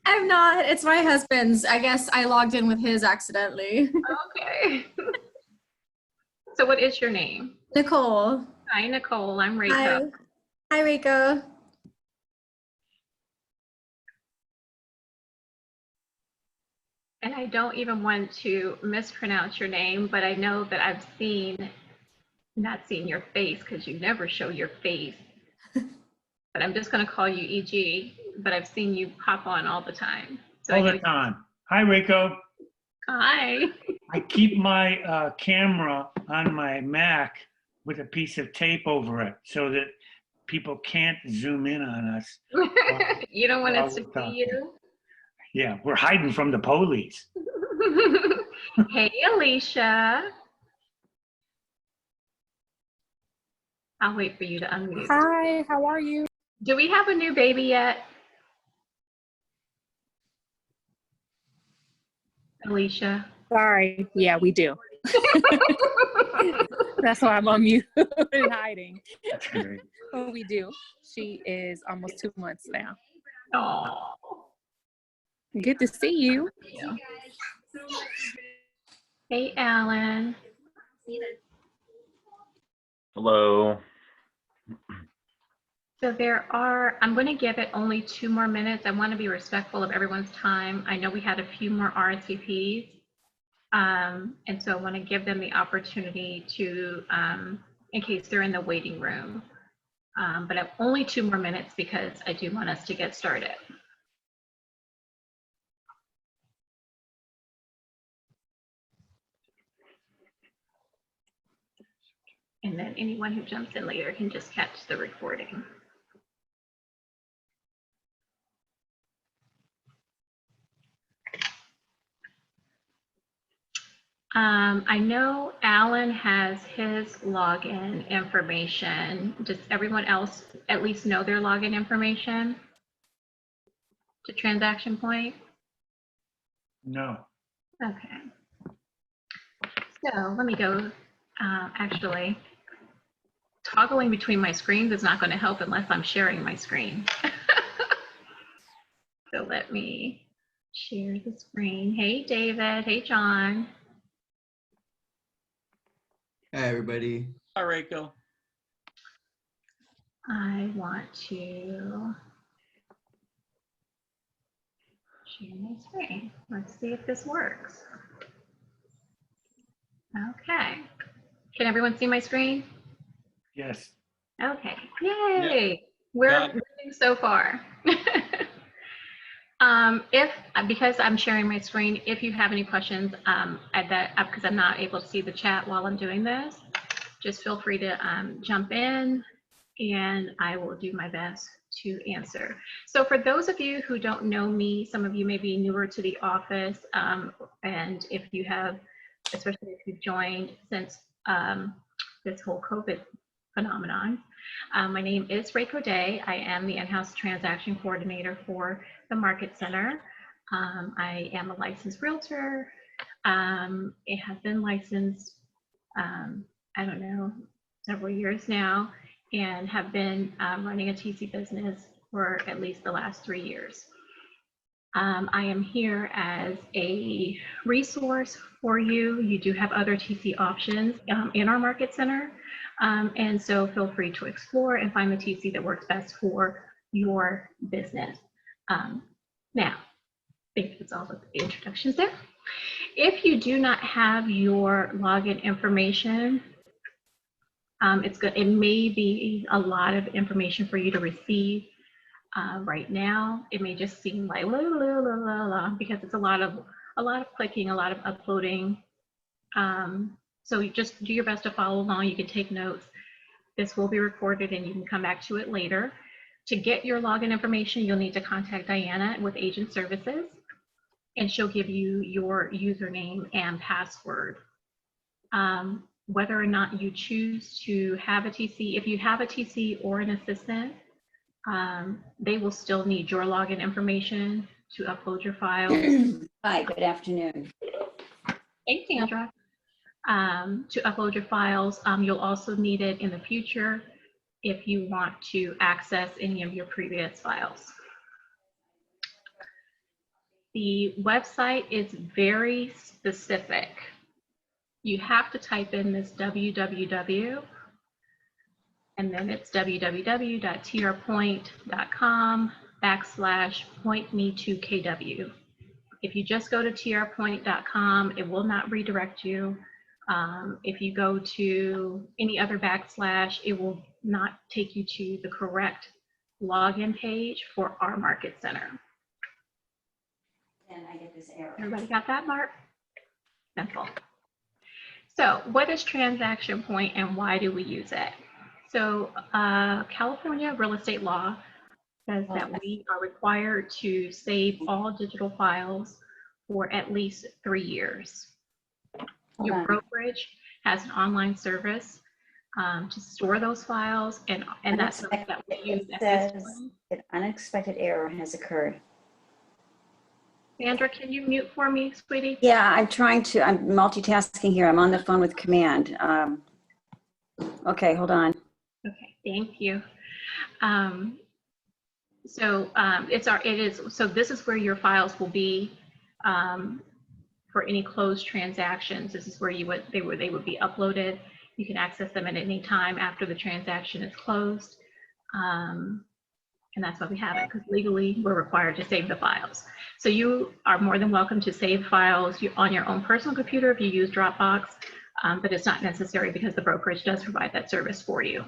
I'm not. It's my husband's. I guess I logged in with his accidentally. Okay. So what is your name? Nicole. Hi, Nicole. I'm Raiko. Hi. Hi, Raiko. And I don't even want to mispronounce your name, but I know that I've not seen your face because you never show your face. But I'm just going to call you EG, but I've seen you pop on all the time. So All the time. Hi, Raiko. Hi. I keep my camera on my Mac with a piece of tape over it so that people can't zoom in on us. You don't want us to see you? Yeah, we're hiding from the police. Hey, Alicia. I'll wait for you to unmute. Hi, how are you? Do we have a new baby yet? Alicia. Sorry. Yeah, we do. That's why I'm on mute and hiding. That's great. Oh, we do. She is almost 2 months now. Oh. Good to see you. Hey, Alan. Hello. So I'm going to give it only 2 more minutes. I want to be respectful of everyone's time. I know we had a few more RSVPs. And so I want to give them the opportunity to, in case they're in the waiting room. But I have only 2 more minutes because I do want us to get started. And then anyone who jumps in later can just catch the recording. I know Alan has his login information. Does everyone else at least know their login information to Transaction Point? No. Okay. So let me go. Actually, toggling between my screens is not going to help unless I'm sharing my screen. So let me share the screen. Hey, David. Hey, John. Hi, everybody. Hi, Raiko. I want to share my screen. Let's see if this works. Okay. Can everyone see my screen? Yes. Okay. Yay. Yeah. We're moving so far. Because I'm sharing my screen, if you have any questions because I'm not able to see the chat while I'm doing this, just feel free to jump in and I will do my best to answer. So for those of you who don't know me, some of you may be newer to the office, and if you have, especially if you've joined since this whole COVID phenomenon, my name is Raiko Dai. I am the in-house transaction coordinator for the Market Center. I am a licensed realtor. I have been licensed, I don't know, several years now, and have been running a TC business for at least the last 3 years. I am here as a resource for you. You do have other TC options in our Market Center. And so feel free to explore and find the TC that works best for your business. Now, I think that's all of the introductions there. If you do not have your login information, it may be a lot of information for you to receive right now. It may just seem like la, la, la, la, la, because it's a lot of clicking, a lot of uploading. So you just do your best to follow along. You can take notes. This will be recorded and you can come back to it later. To get your login information, you'll need to contact Diana with Agent Services, and she'll give you your username and password. Whether or not you choose to have a TC, if you have a TC or an assistant, they will still need your login information to upload your files. Hi, good afternoon. Hey, Sandra. To upload your files. You'll also need it in the future if you want to access any of your previous files. The website is very specific. You have to type in this www, and then it's www.trpoint.com/pointme2kw. If you just go to trpoint.com, it will not redirect you. If you go to any other /, it will not take you to the correct login page for our market center. Then I get this error. Everybody got that, Mark? Simple. So what is Transaction Point and why do we use it? So California real estate law says that we are required to save all digital files for at least 3 years. Your brokerage has an online service to store those files, and that's something that we use at this point. An unexpected error has occurred. Sandra, can you mute for me, sweetie? Yeah, I'm multitasking here. I'm on the phone with command. Okay, hold on. Okay, thank you. So this is where your files will be for any closed transactions. This is where they would be uploaded. You can access them at any time after the transaction is closed. And that's why we have it, because legally we're required to save the files. So you are more than welcome to save files on your own personal computer if you use Dropbox, but it's not necessary because the brokerage does provide that service for you.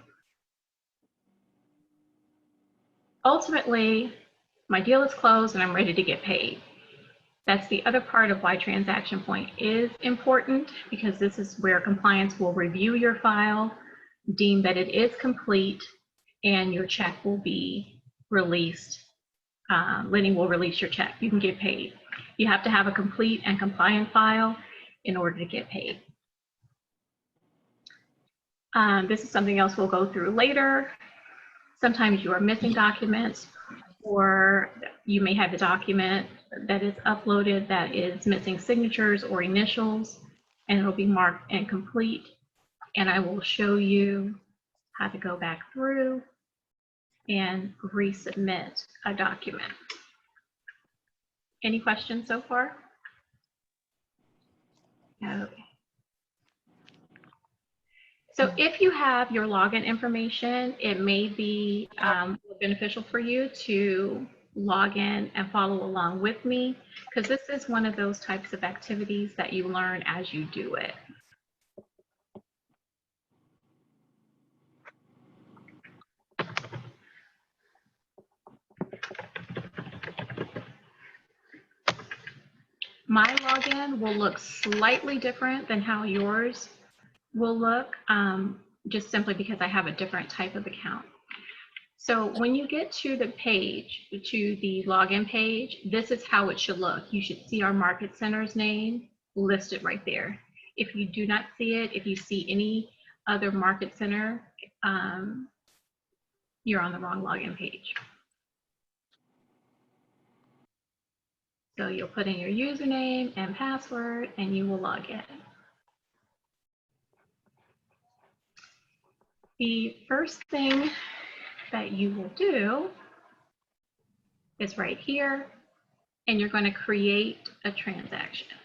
Ultimately, my deal is closed and I'm ready to get paid. That's the other part of why Transaction Point is important, because this is where compliance will review your file, deem that it is complete, and your check will be released. Lenny will release your check. You can get paid. You have to have a complete and compliant file in order to get paid. This is something else we'll go through later. Sometimes you are missing documents, or you may have a document that is uploaded that is missing signatures or initials, and it'll be marked incomplete. And I will show you how to go back through and resubmit a document. Any questions so far? Okay. So if you have your login information, it may be beneficial for you to log in and follow along with me, because this is one of those types of activities that you learn as you do it. My login will look slightly different than how yours will look, just simply because I have a different type of account. So when you get to the page, to the login page, this is how it should look. You should see our market center's name listed right there. If you do not see it, if you see any other market center, you're on the wrong login page. So you'll put in your username and password and you will log in. The first thing that you will do is right here, and you're going to create a transaction.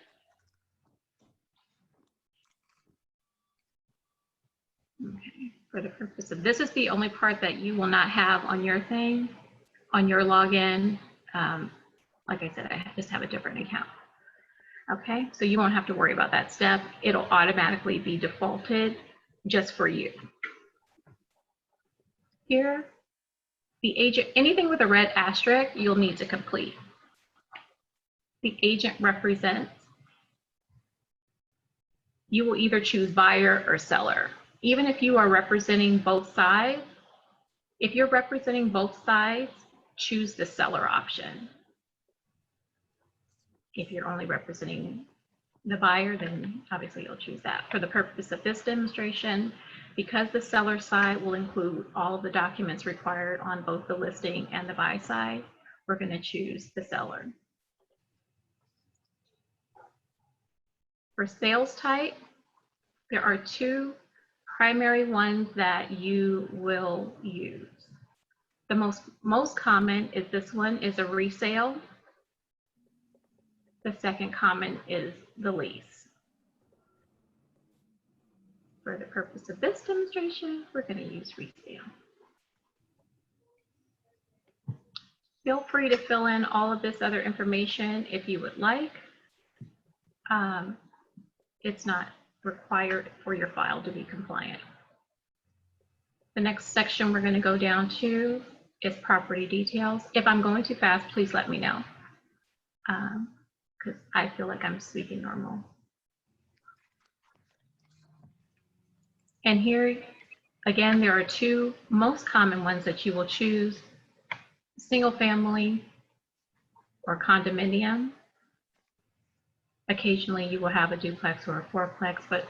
Okay, for the purpose of this is the only part that you will not have on your thing, on your login. Like I said, I just have a different account. Okay, so you won't have to worry about that step. It'll automatically be defaulted just for you. Here, the agent, anything with a red asterisk, you'll need to complete. The agent represents. You will either choose buyer or seller. Even if you are representing both sides, if you're representing both sides, choose the seller option. If you're only representing the buyer, then obviously you'll choose that. For the purpose of this demonstration, because the seller side will include all of the documents required on both the listing and the buy side, we're going to choose the seller. For sales type, there are two primary ones that you will use. The most common is this one is a resale. The second comment is the lease. For the purpose of this demonstration, we're going to use resale. Feel free to fill in all of this other information if you would like. It's not required for your file to be compliant. The next section we're going to go down to is property details. If I'm going too fast, please let me know, because I feel like I'm speaking normal. And here, again, there are two most common ones that you will choose: single family or condominium. Occasionally you will have a duplex or a fourplex, but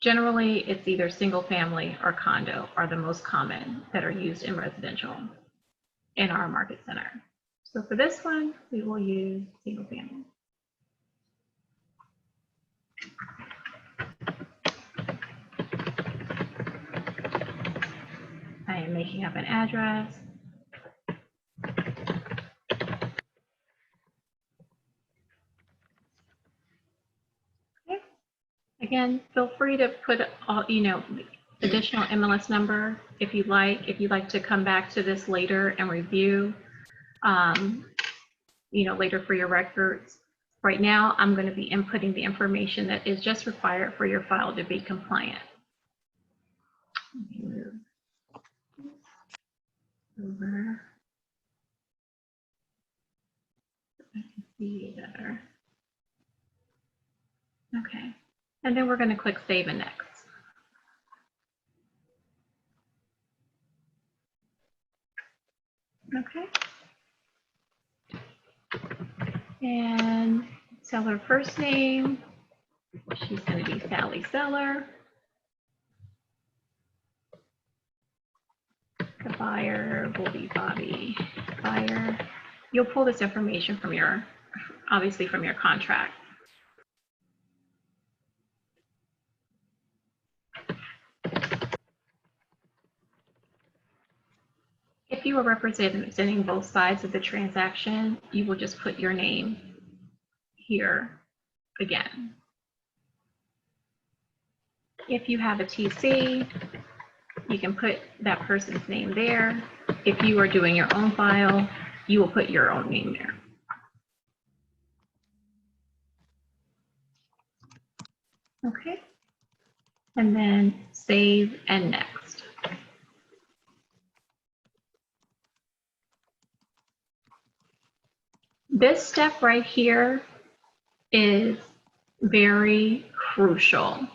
generally it's either single family or condo are the most common that are used in residential in our market center. So for this one, we will use single family. I am making up an address. Again, feel free to put all, additional MLS number if you'd like. If you'd like to come back to this later and review, later for your records. Right now, I'm going to be inputting the information that is just required for your file to be compliant. Let me move over. I can see better. Okay. And then we're going to click Save and Next. Okay. And seller first name, she's going to be Sally Seller. The buyer will be Bobby Buyer. You'll pull this information from obviously from your contract. If you are representing both sides of the transaction, you will just put your name here again. If you have a TC, you can put that person's name there. If you are doing your own file, you will put your own name there. Okay. And then Save and Next. This step right here is very crucial.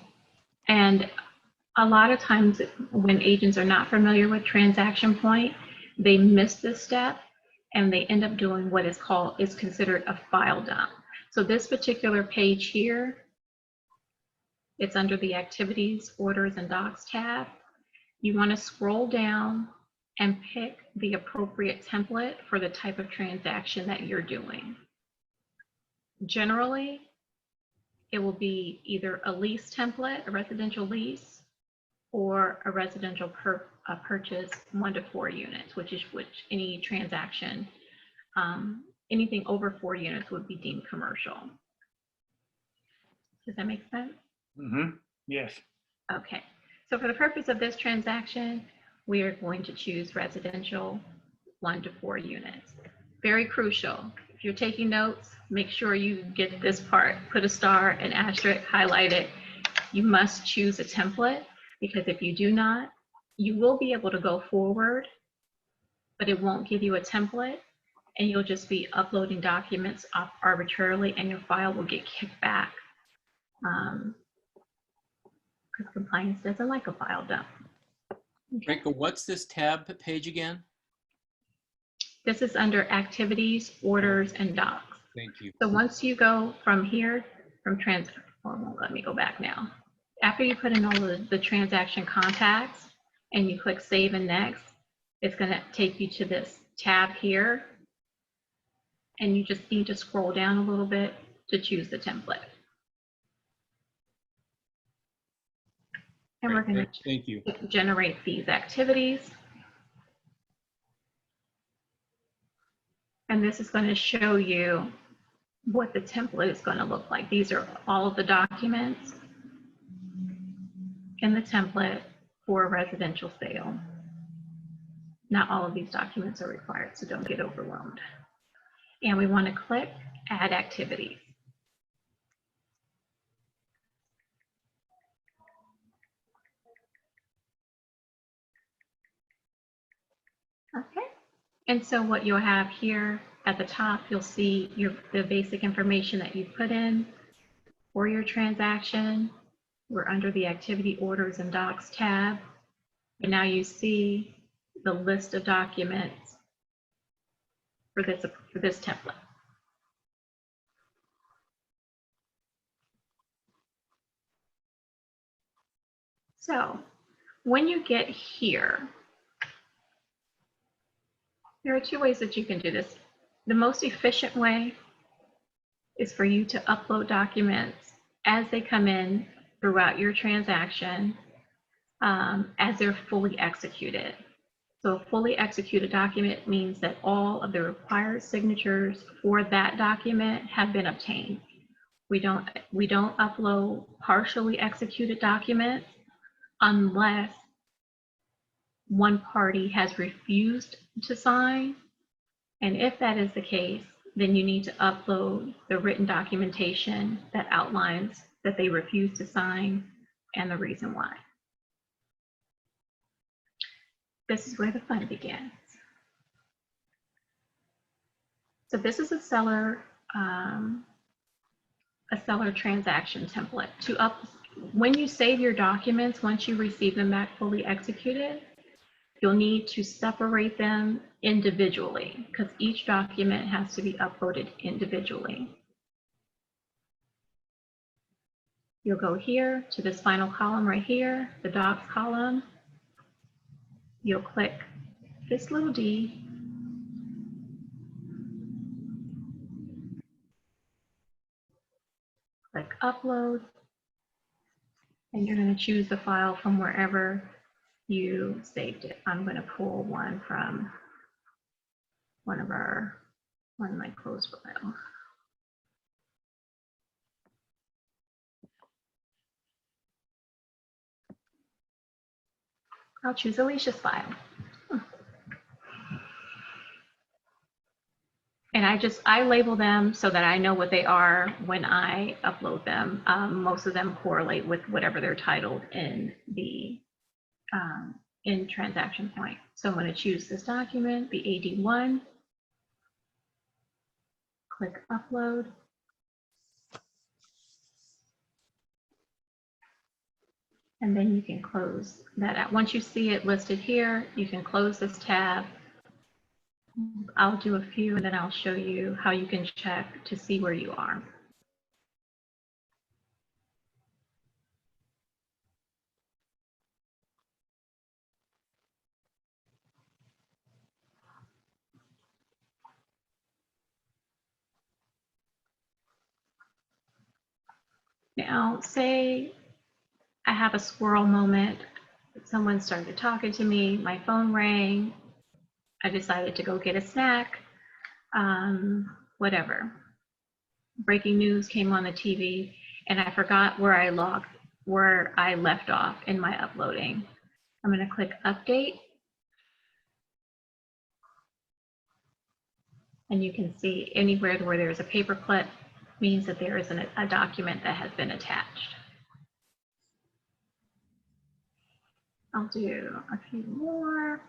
And a lot of times when agents are not familiar with Transaction Point, they miss this step and they end up doing what is considered a file dump. So this particular page here, it's under the Activities, Orders, and Docs tab. You want to scroll down and pick the appropriate template for the type of transaction that you're doing. Generally, it will be either a lease template, a residential lease, or a residential purchase 1 to 4 units, which any transaction, anything over 4 units would be deemed commercial. Does that make sense? Mm-hmm. Yes. Okay. So for the purpose of this transaction, we are going to choose residential 1 to 4 units. Very crucial. If you're taking notes, make sure you get this part. Put a star, an asterisk, highlight it. You must choose a template, because if you do not, you will be able to go forward, but it won't give you a template, and you'll just be uploading documents arbitrarily, and your file will get kicked back. Because compliance doesn't like a file dump. Raiko, what's this tab page again? This is under Activities, Orders, and Docs. Thank you. So once you go from here, let me go back now. After you put in all the transaction contacts and you click Save and Next, it's going to take you to this tab here. And you just need to scroll down a little bit to choose the template. And we're going to generate these activities. And this is going to show you what the template is going to look like. These are all of the documents in the template for a residential sale. Not all of these documents are required, so don't get overwhelmed. And we want to click Add Activities. Okay, and so what you'll have here at the top, you'll see the basic information that you put in for your transaction. We're under the Activity Orders and Docs tab. And now you see the list of documents for this template. So when you get here, there are two ways that you can do this. The most efficient way is for you to upload documents as they come in throughout your transaction, as they're fully executed. So a fully executed document means that all of the required signatures for that document have been obtained. We don't upload partially executed documents unless one party has refused to sign. And if that is the case, then you need to upload the written documentation that outlines that they refused to sign and the reason why. This is where the fun begins. So this is a seller transaction template. When you save your documents, once you receive them back fully executed, you'll need to separate them individually because each document has to be uploaded individually. You'll go here to this final column right here, the docs column. You'll click this little D. Click upload. And you're going to choose the file from wherever you saved it. I'm going to pull one from one of my closed files. I'll choose Alicia's file. And I label them so that I know what they are when I upload them. Most of them correlate with whatever they're titled in the in Transaction Point. So I'm going to choose this document, the AD1. Click upload. And then you can close that out. Once you see it listed here, you can close this tab. I'll do a few and then I'll show you how you can check to see where you are. Now, say I have a squirrel moment. Someone started talking to me, my phone rang, I decided to go get a snack, whatever. Breaking news came on the TV and I forgot where I left off in my uploading. I'm going to click update. And you can see anywhere where there's a paperclip means that there is a document that has been attached. I'll do a few more.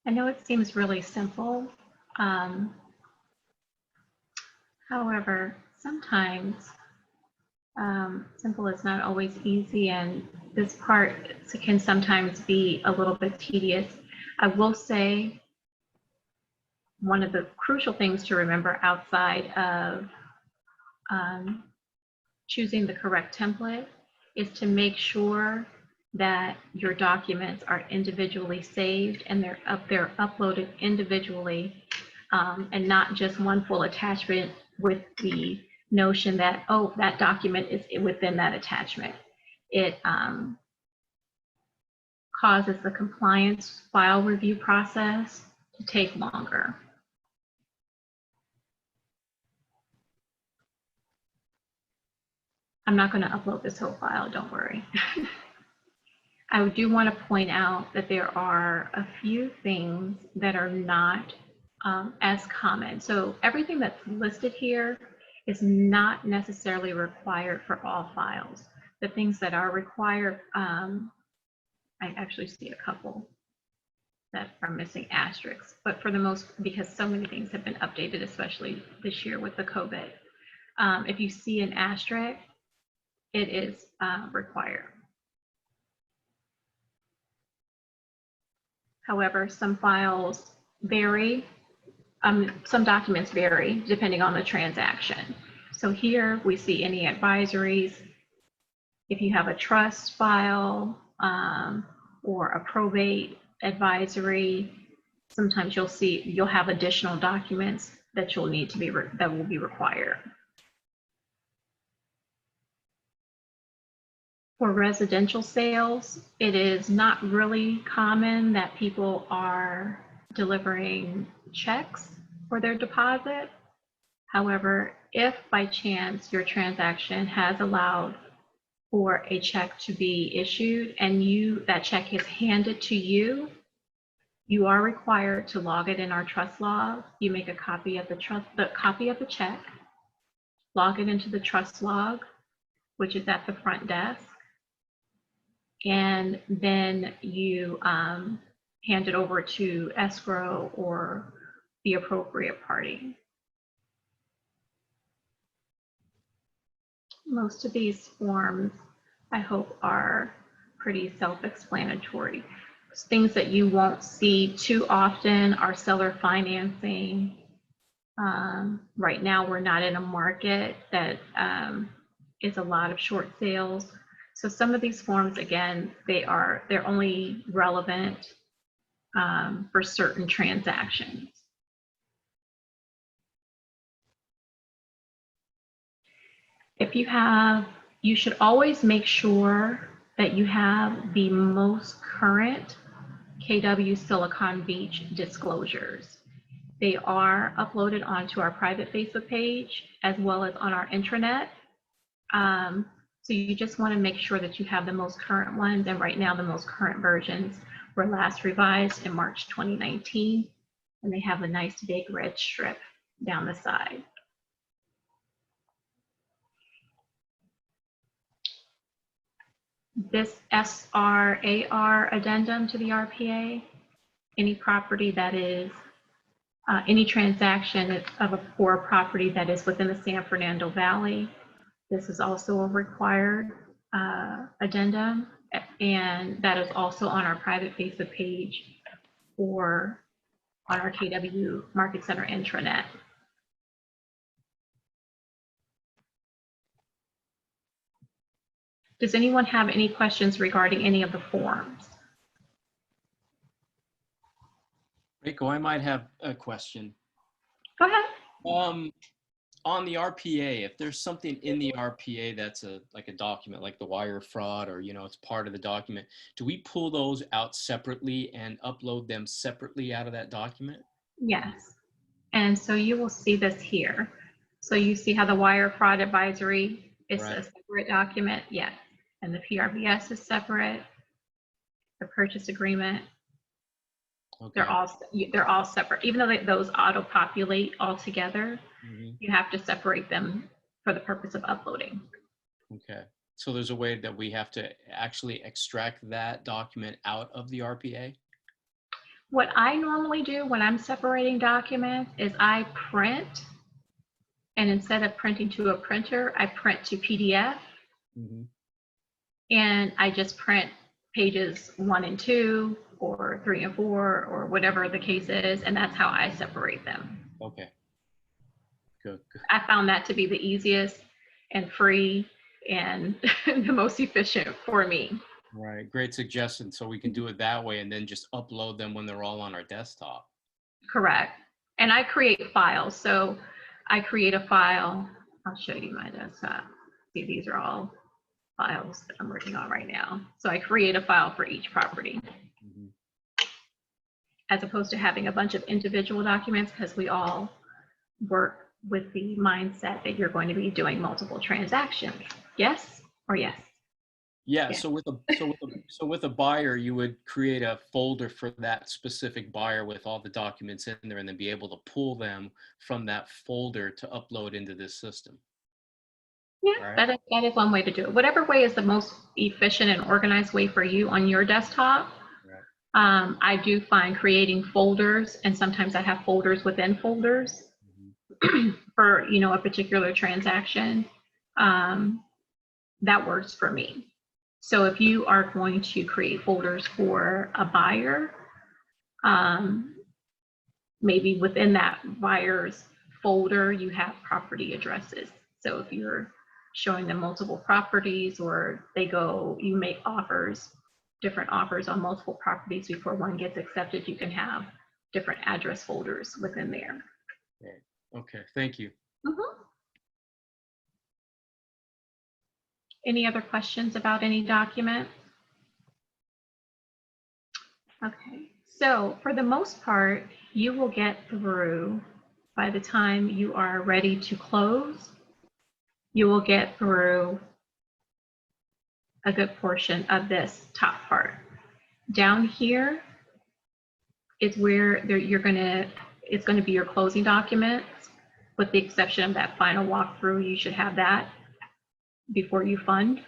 I know it seems really simple. However, sometimes simple is not always easy, and this part can sometimes be a little bit tedious. I will say one of the crucial things to remember outside of choosing the correct template is to make sure that your documents are individually saved and they're uploaded individually, and not just one full attachment with the notion that, oh, that document is within that attachment. It causes the compliance file review process to take longer. I'm not going to upload this whole file, don't worry. I do want to point out that there are a few things that are not as common. So everything that's listed here is not necessarily required for all files. The things that are required, I actually see a couple that are missing asterisks, but for the most, because so many things have been updated, especially this year with the COVID. If you see an asterisk, it is required. However, some files vary, some documents vary depending on the transaction. So here we see any advisories. If you have a trust file or a probate advisory, sometimes you'll have additional documents that you'll need to be, that will be required. For residential sales, it is not really common that people are delivering checks for their deposit. However, if by chance your transaction has allowed for a check to be issued and that check is handed to you, you are required to log it in our trust log. You make a copy of the copy of the check, log it into the trust log, which is at the front desk. And then you hand it over to escrow or the appropriate party. Most of these forms, I hope, are pretty self-explanatory. Things that you won't see too often are seller financing. Right now, we're not in a market that is a lot of short sales. So some of these forms, again, they're only relevant for certain transactions. If you should always make sure that you have the most current KW Silicon Beach disclosures. They are uploaded onto our private Facebook page as well as on our intranet. So you just want to make sure that you have the most current ones. And right now, the most current versions were last revised in March 2019. And they have a nice big red strip down the side. This SRAR addendum to the RPA, any property that is, any transaction for a property that is within the San Fernando Valley, this is also a required addendum, and that is also on our private Facebook page or on our KW Market Center intranet. Does anyone have any questions regarding any of the forms? Raiko, I might have a question. Go ahead. On the RPA, if there's something in the RPA that's like a document, like the wire fraud, or it's part of the document, do we pull those out separately and upload them separately out of that document? Yes. And so you will see this here. So you see how the wire fraud advisory is a separate document? Yes. And the PRBS is separate. The purchase agreement. Okay. They're all separate. Even though those auto-populate all together, you have to separate them for the purpose of uploading. Okay. So there's a way that we have to actually extract that document out of the RPA? What I normally do when I'm separating documents is I print, and instead of printing to a printer, I print to PDF. And I just print pages 1 and 2 or 3 and 4 or whatever the case is, and that's how I separate them. Okay. Good. I found that to be the easiest and free and the most efficient for me. Right. Great suggestion. So we can do it that way and then just upload them when they're all on our desktop. Correct. And I create files. So I create a file I'll show you my desktop. See, these are all files that I'm working on right now. So I create a file for each property, Mhm. as opposed to having a bunch of individual documents, because we all work with the mindset that you're going to be doing multiple transactions. Yes or yes? Yeah, Yeah. so with a buyer, you would create a folder for that specific buyer with all the documents in there and then be able to pull them from that folder to upload into this system. Yeah, Right. that is one way to do it. Whatever way is the most efficient and organized way for you on your desktop. Right. I do find creating folders, and sometimes I have folders within folders for, you know, a particular transaction. That works for me. So if you are going to create folders for a buyer, maybe within that buyer's folder, you have property addresses. So if you're showing them multiple properties, or they go, you make offers, different offers on multiple properties before one gets accepted, you can have different address folders within there. Okay, thank you. Any other questions about any document? Okay, so for the most part, you will get through, by the time you are ready to close, you will get through a good portion of this top part. Down here is where it's going to be your closing documents, with the exception of that final walkthrough. You should have that before you fund.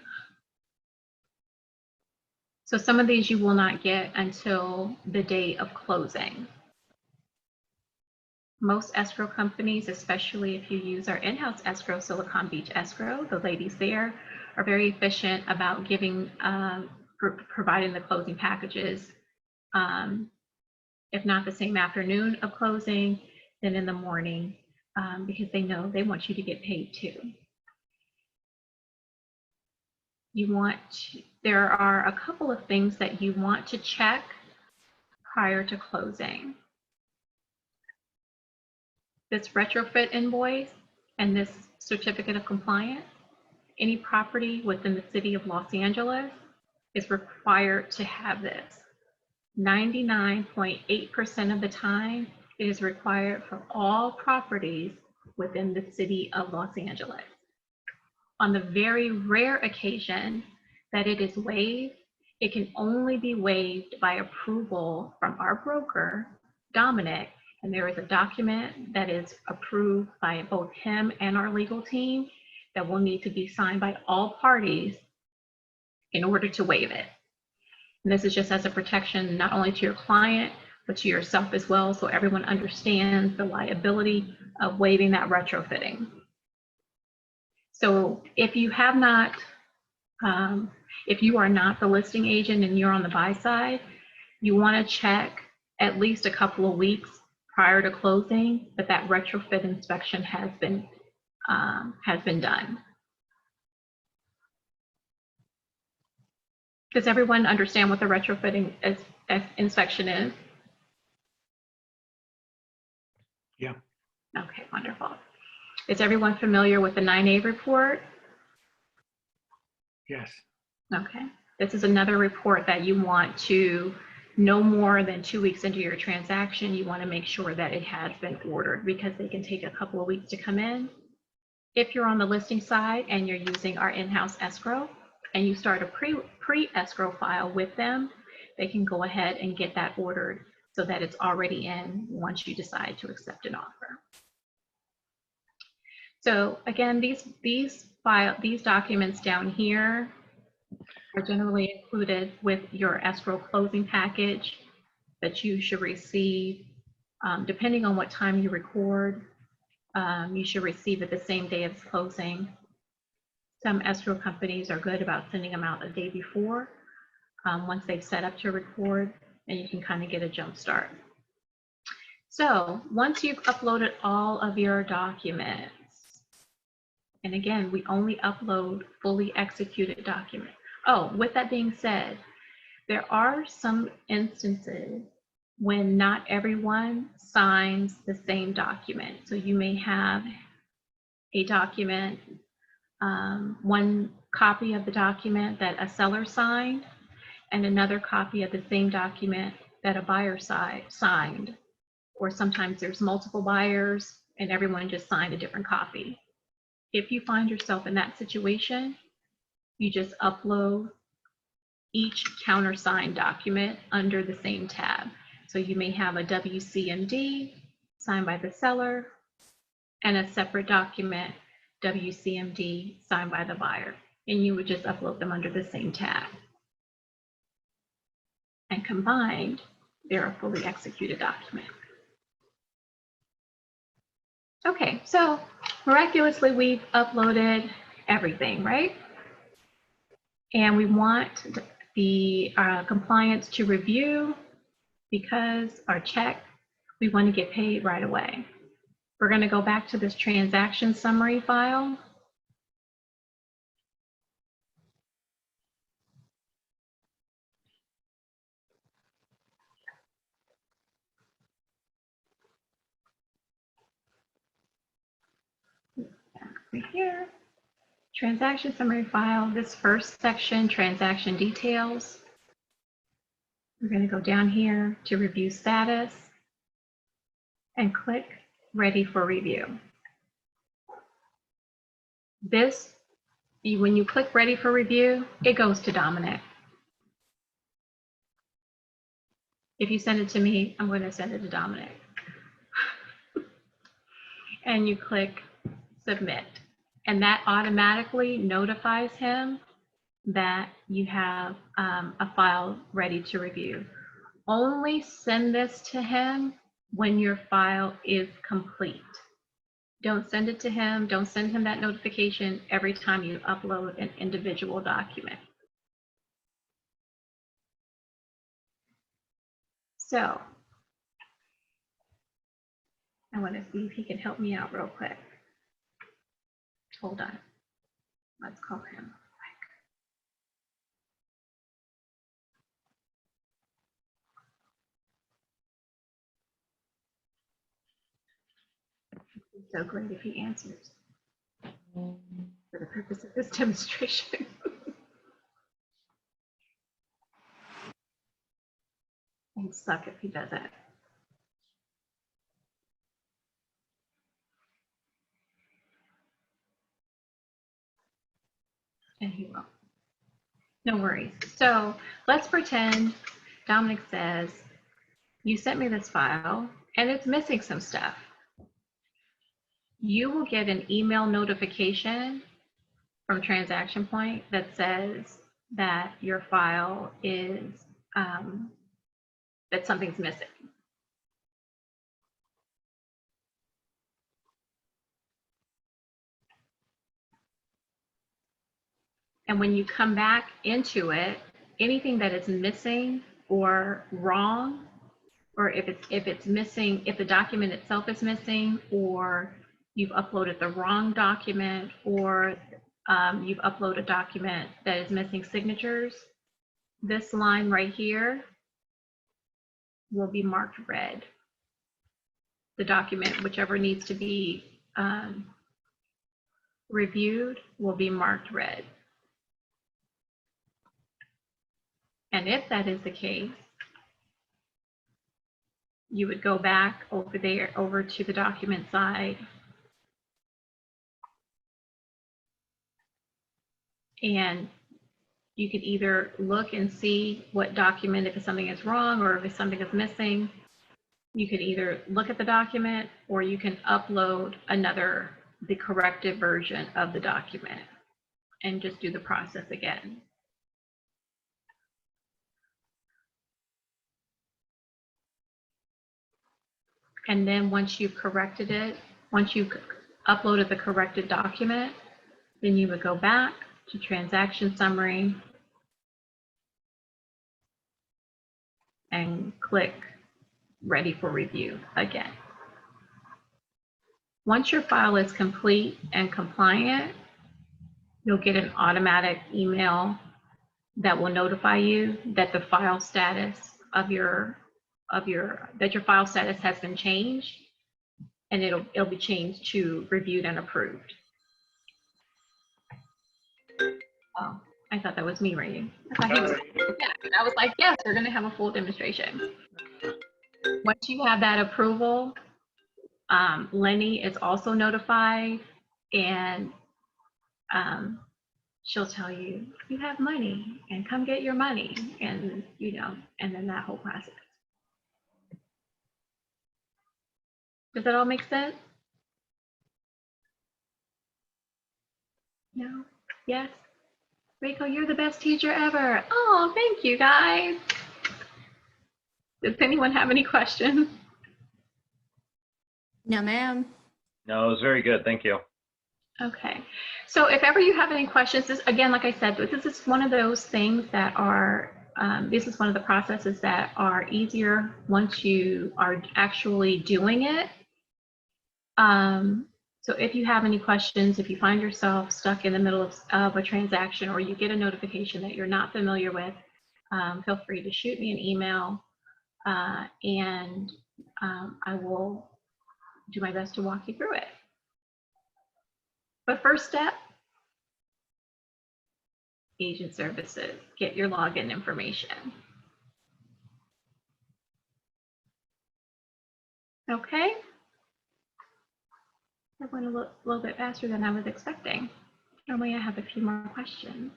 So some of these you will not get until the day of closing. Most escrow companies, especially if you use our in-house escrow, Silicon Beach Escrow, the ladies there are very efficient about giving, providing the closing packages. If not the same afternoon of closing, then in the morning, because they know they want you to get paid too. There are a couple of things that you want to check prior to closing. This retrofit invoice and this certificate of compliance, any property within the city of Los Angeles is required to have this. 99.8% of the time, it is required for all properties within the city of Los Angeles. On the very rare occasion that it is waived, it can only be waived by approval from our broker, Dominic, and there is a document that is approved by both him and our legal team that will need to be signed by all parties in order to waive it. And this is just as a protection, not only to your client, but to yourself as well, so everyone understands the liability of waiving that retrofitting. So if you have not, if you are not the listing agent and you're on the buy side, you want to check at least a couple of weeks prior to closing that that retrofit inspection has been done. Does everyone understand what the retrofitting inspection is? Yeah. Okay, wonderful. Is everyone familiar with the 9A report? Yes. Okay. This is another report that you want to, no more than 2 weeks into your transaction, you want to make sure that it has been ordered, because they can take a couple of weeks to come in. If you're on the listing side and you're using our in-house escrow and you start a pre-escrow file with them, they can go ahead and get that ordered so that it's already in once you decide to accept an offer. So again, these documents down here are generally included with your escrow closing package that you should receive, depending on what time you record. You should receive it the same day as closing. Some escrow companies are good about sending them out a day before, once they've set up to record, and you can kind of get a jump start. So once you've uploaded all of your documents, and again, we only upload fully executed documents. Oh, with that being said, there are some instances when not everyone signs the same document. So you may have a document, one copy of the document that a seller signed, and another copy of the same document that a buyer signed. Or sometimes there's multiple buyers and everyone just signed a different copy. If you find yourself in that situation, you just upload each countersigned document under the same tab. So you may have a WCMD signed by the seller and a separate document, WCMD, signed by the buyer. And you would just upload them under the same tab. And combined, they're a fully executed document. Okay, so miraculously, we've uploaded everything, right? And we want the compliance to review because our check, we want to get paid right away. We're going to go back to this transaction summary file. Right here, transaction summary file, this first section, transaction details. We're going to go down here to review status and click ready for review. This, when you click ready for review, it goes to Dominic. If you send it to me, I'm going to send it to Dominic. And you click submit. And that automatically notifies him that you have a file ready to review. Only send this to him when your file is complete. Don't send it to him. Don't send him that notification every time you upload an individual document. So I want to see if he can help me out real quick. Hold on. Let's call him. It's so great if he answers for the purpose of this demonstration. It'd suck if he doesn't. And he will. No worries. So let's pretend Dominic says, you sent me this file and it's missing some stuff. You will get an email notification from Transaction Point that says that your file is, that something's missing. And when you come back into it, anything that is missing or wrong, or if it's missing, if the document itself is missing, or you've uploaded the wrong document, or you've uploaded a document that is missing signatures, this line right here will be marked red. The document, whichever needs to be reviewed, will be marked red. And if that is the case, you would go back over there, over to the document side, and you could either look and see what document, if something is wrong or if something is missing. You could either look at the document or you can upload the corrected version of the document and just do the process again. And then once you've corrected it, once you've uploaded the corrected document, then you would go back to transaction summary and click ready for review again. Once your file is complete and compliant, you'll get an automatic email that will notify you that the file status of your file status has been changed, and it'll be changed to reviewed and approved. Oh, I thought that was me reading. I thought he was. Yeah, and I was like, yes, we're going to have a full demonstration. Once you have that approval, Lenny is also notified, and she'll tell you, you have money, and come get your money, and and then that whole process. Does that all make sense? No? Yes? Raiko, you're the best teacher ever. Oh, thank you, guys. Does anyone have any questions? No, ma'am. No, it was very good. Thank you. Okay. So if ever you have any questions, this, again, like I said, this is one of those things that are, this is one of the processes that are easier once you are actually doing it. So if you have any questions, if you find yourself stuck in the middle of a transaction, or you get a notification that you're not familiar with, feel free to shoot me an email, and I will do my best to walk you through it. But first step, agent services, get your login information. Okay. That went a little bit faster than I was expecting. Normally I have a few more questions.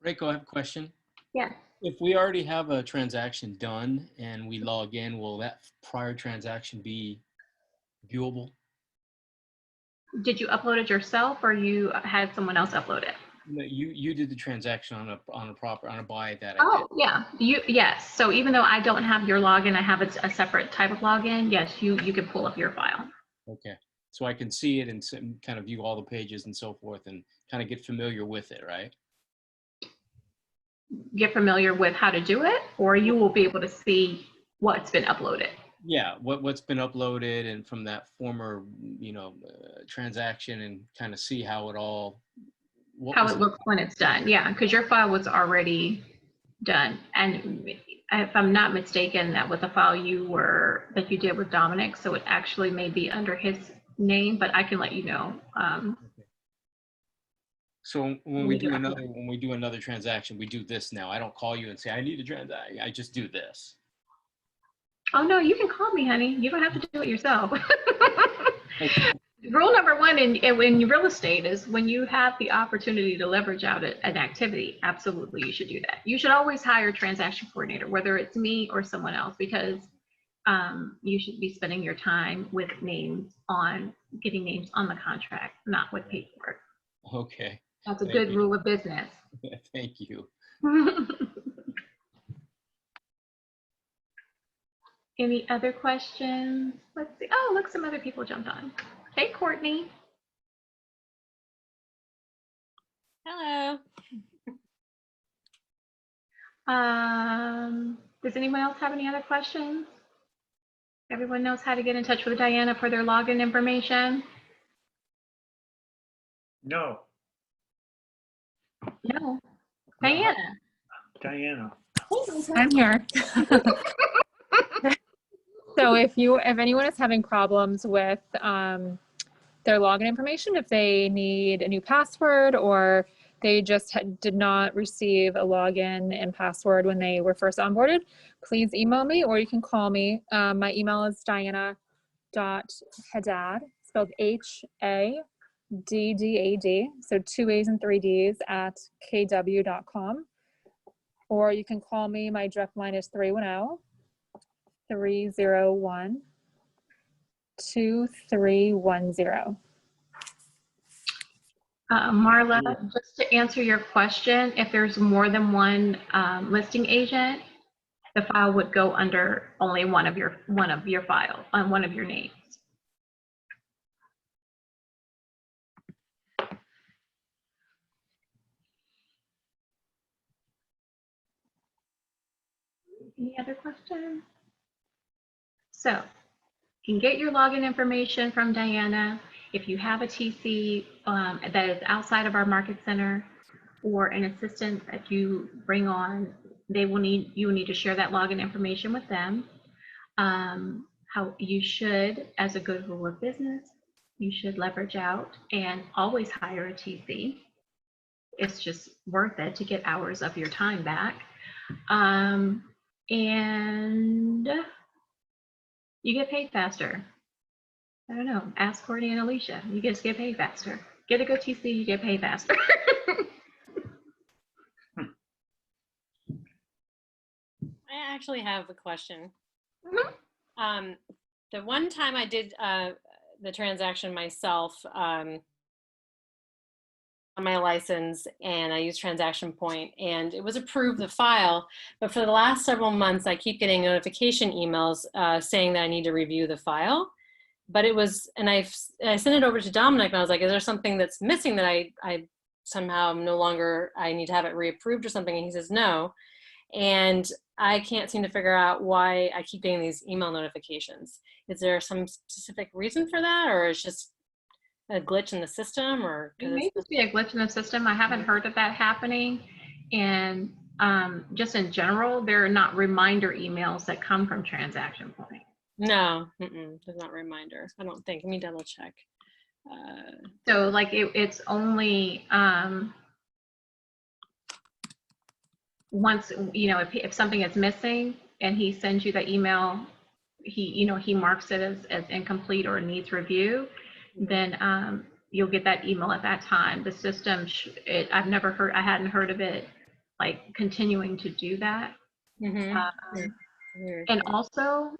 Raiko, I have a question. Yeah. If we already have a transaction done and we log in, will that prior transaction be viewable? Did you upload it yourself, or you had someone else upload it? No, you did the transaction on a buy that I did. Oh, yeah. Yes. So even though I don't have your login, I have a separate type of login. Yes, you can pull up your file. Okay. So I can see it and kind of view all the pages and so forth and kind of get familiar with it, right? Get familiar with how to do it, or you will be able to see what's been uploaded. Yeah, what's been uploaded and from that former, transaction, and kind of see how it all. How it looks when it's done. Yeah, because your file was already done. And if I'm not mistaken, that was a file that you did with Dominic, so it actually may be under his name, but I can let you know. So when we do another transaction, we do this now. I don't call you and say I need a transaction. I just do this. Oh no, you can call me, honey. You don't have to do it yourself. Rule number one in real estate is when you have the opportunity to leverage out an activity, absolutely you should do that. You should always hire a transaction coordinator, whether it's me or someone else, because you should be spending your time with getting names on the contract, not with paperwork. Okay. That's a good rule of business. Thank you. Any other questions? Let's see. Oh, look, some other people jumped on. Hey, Courtney. Hello. Does anyone else have any other questions? Everyone knows how to get in touch with Diana for their login information? No, No. Diana. Diana. I'm here. So if anyone is having problems with their login information, if they need a new password, or they just did not receive a login and password when they were first onboarded, please email me, or you can call me. My email is diana.haddad, spelled HADDAD, so 2 A's and 3 D's at kw.com. Or you can call me. My direct line is 310-301-2310. Marla, just to answer your question, if there's more than one listing agent, the file would go under only one of your files on one of your names. Any other questions? So you can get your login information from Diana. If you have a TC that is outside of our market center, or an assistant that you bring on, you will need to share that login information with them. How you should, as a good rule of business, you should leverage out and always hire a TC. it's just worth it to get hours of your time back. And you get paid faster. I don't know, ask Courtney and Alicia. You just get paid faster. Get a good TC, you get paid faster. I actually have a question. Mhm. The one time I did the transaction myself on my license, and I used Transaction Point, and it was approved, the file, but for the last several months, I keep getting notification emails saying that I need to review the file. But it was, and I sent it over to Dominic, and I was like, is there something that's missing that I somehow no longer, I need to have it reapproved or something? And he says, no. And I can't seem to figure out why I keep getting these email notifications. Is there some specific reason for that, or it's just a glitch in the system, or? It may just be a glitch in the system. I haven't heard of that happening. And just in general, there are not reminder emails that come from Transaction Point. No, there's not a reminder. I don't think. Let me double check. So like it's only once, you know, if something is missing and he sends you the email, he marks it as incomplete or needs review, then you'll get that email at that time. The system, I hadn't heard of it like continuing to do that. And also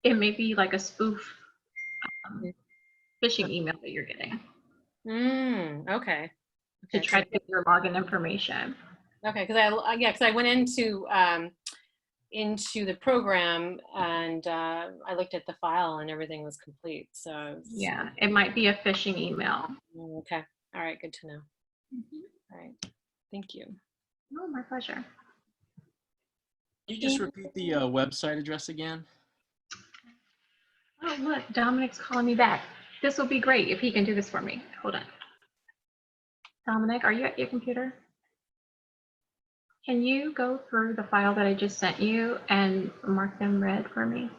it may be like a spoof phishing email that you're getting. Okay. To try to get your login information. Okay, because I went into the program, and I looked at the file and everything was complete. So yeah, it might be a phishing email. Okay. All right. Good to know. All right. Thank you. Oh, my pleasure. Can you just repeat the website address again? Oh, look, Dominic's calling me back. This will be great if he can do this for me. Hold on. Dominic, are you at your computer? Can you go through the file that I just sent you and mark them red for me?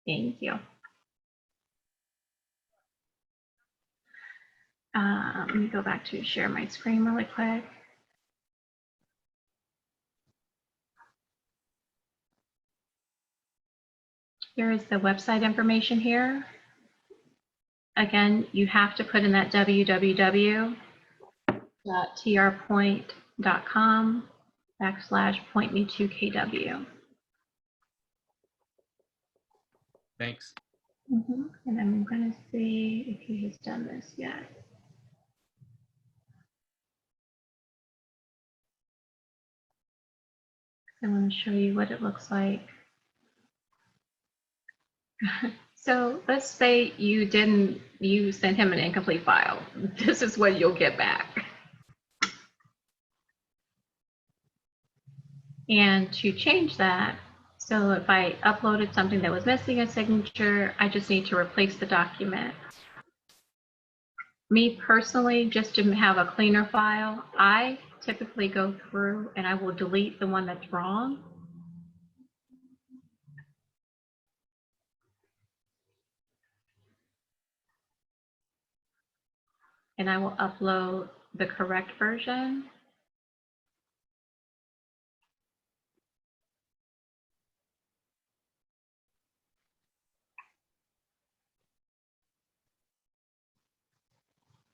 Thank you. Let me go back to share my screen really quick. Here is the website information here. Again, you have to put in that www.trpoint.com/pointme2kw. Thanks. And I'm going to see if he has done this yet. I want to show you what it looks like. So let's say you sent him an incomplete file. This is what you'll get back. And to change that, so if I uploaded something that was missing a signature, I just need to replace the document. Me personally, just to have a cleaner file, I typically go through and I will delete the one that's wrong. And I will upload the correct version.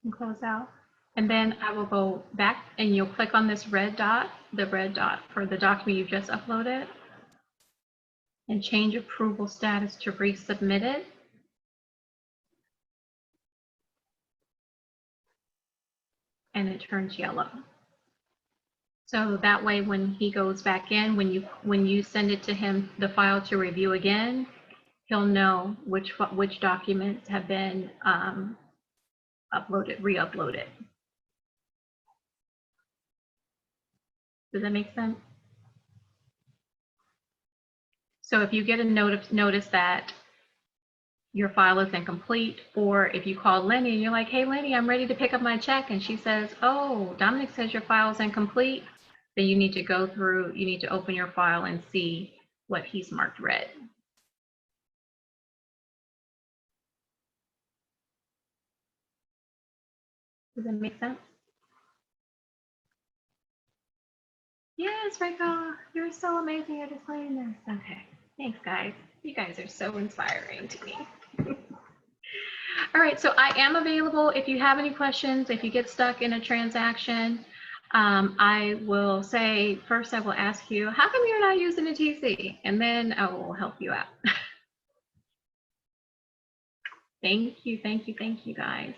And close out. And then I will go back and you'll click on this red dot, the red dot for the document you just uploaded, and change approval status to resubmitted. And it turns yellow. So that way, when he goes back in, when you send it to him, the file to review again, he'll know which documents have been uploaded, re-uploaded. Does that make sense? So if you get a notice that your file is incomplete, or if you call Lenny and you're like, hey, Lenny, I'm ready to pick up my check, and she says, oh, Dominic says your file is incomplete, then you need to go through, you need to open your file and see what he's marked red. Does that make sense? Yes, Raiko, you're so amazing at displaying this. Okay, thanks guys. You guys are so inspiring to me. All right, so I am available if you have any questions, if you get stuck in a transaction. I will say, first I will ask you, how come you're not using a TC? And then I will help you out. Thank you, thank you, thank you guys.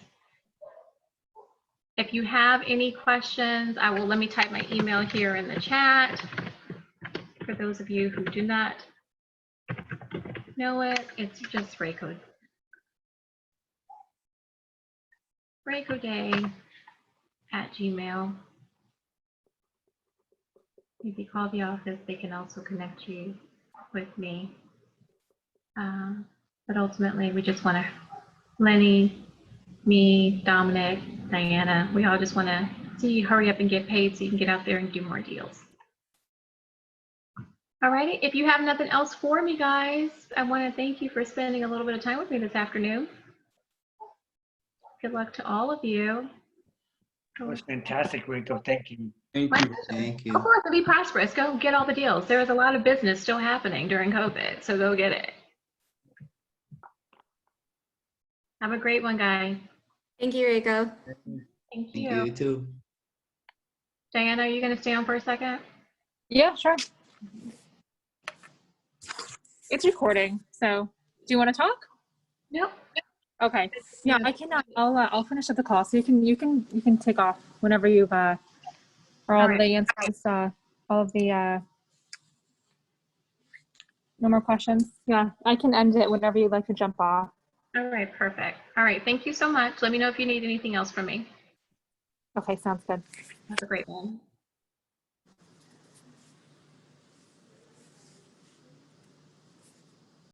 If you have any questions, let me type my email here in the chat. For those of you who do not know it, it's just Raiko Dai at Gmail. If you call the office, they can also connect you with me. But ultimately, we just want to, Lenny, me, Dominic, Diana, we all just want to see you hurry up and get paid so you can get out there and do more deals. All righty, if you have nothing else for me, guys, I want to thank you for spending a little bit of time with me this afternoon. Good luck to all of you. That was fantastic, Raiko. Thank you. Thank My you. pleasure. Thank Of you. course, and be prosperous. Go get all the deals. There is a lot of business still happening during COVID, so go get it. Have a great one, guys. Thank you, Raiko. Thank Thank you. you too. Diana, are you going to stay on for a second? Yeah, sure. It's recording, so do you want to talk? Nope. Okay. Yeah, I can. I'll finish up the call, so you can take off whenever you've or all right. the answers, all of the no more questions. Yeah, I can end it whenever you'd like to jump off. All right, perfect. All right, thank you so much. Let me know if you need anything else from me. Okay, sounds good. Have a great one.